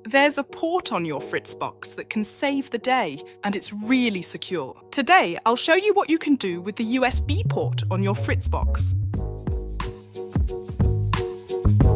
There's a port on your fritzbox that can save the day, and it's really secure. Today, I'll show you what you can do with the USB port on your fritzbox.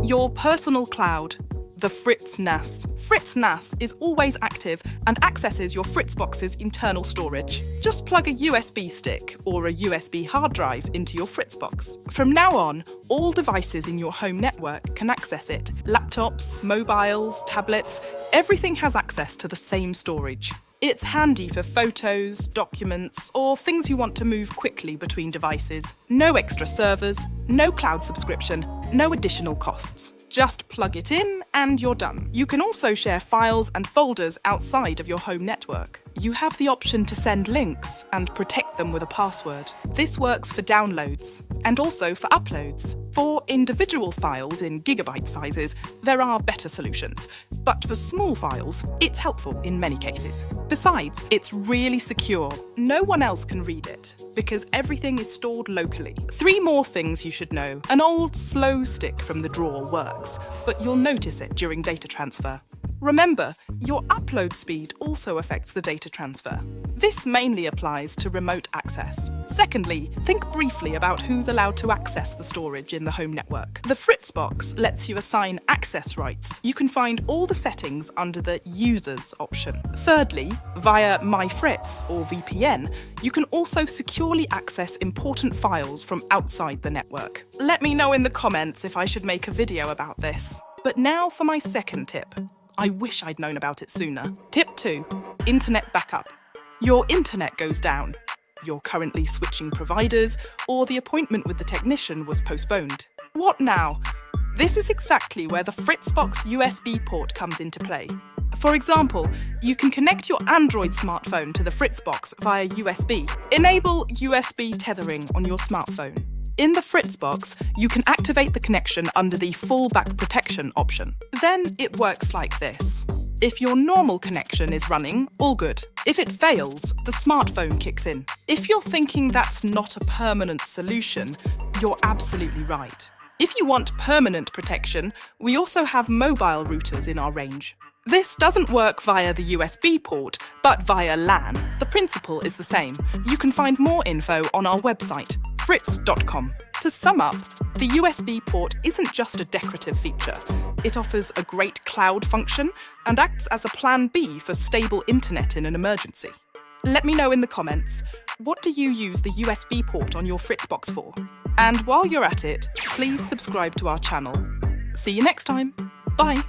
Your personal cloud, the FRITZ NAS. FRITZ NAS is always active and accesses your fritzbox's internal storage. Just plug a USB stick or a USB hard drive into your fritzbox. From now on, all devices in your home network can access it. Laptops, mobiles, tablets, everything has access to the same storage. It's handy for photos, documents, or things you want to move quickly between devices. No extra servers, no cloud subscription, no additional costs. Just plug it in and you're done. You can also share files and folders outside of your home network. You have the option to send links and protect them with a password. This works for downloads and also for uploads. For individual files in gigabyte sizes, there are better solutions, but for small files, it's helpful in many cases. Besides, it's really secure. No one else can read it, because everything is stored locally. 3 more things you should know. An old slow stick from the drawer works, but you'll notice it during data transfer. Remember, your upload speed also affects the data transfer. This mainly applies to remote access. Secondly, think briefly about who's allowed to access the storage in the home network. The fritzbox lets you assign access rights. You can find all the settings under the Users option. Thirdly, via MyFritz or VPN, you can also securely access important files from outside the network. Let me know in the comments if I should make a video about this. But now for my second tip. I wish I'd known about it sooner. Tip 2. Internet backup. Your internet goes down. You're currently switching providers, or the appointment with the technician was postponed. What now? This is exactly where the fritzbox USB port comes into play. For example, you can connect your Android smartphone to the fritzbox via USB. Enable USB tethering on your smartphone. In the fritzbox, you can activate the connection under the fallback protection option. Then it works like this. If your normal connection is running, all good. If it fails, the smartphone kicks in. If you're thinking that's not a permanent solution, you're absolutely right. If you want permanent protection, we also have mobile routers in our range. This doesn't work via the USB port, but via LAN. The principle is the same. You can find more info on our website, fritz.com. To sum up, the USB port isn't just a decorative feature. It offers a great cloud function and acts as a plan B for stable internet in an emergency. Let me know in the comments, what do you use the USB port on your fritzbox for? And while you're at it, please subscribe to our channel. See you next time. Bye.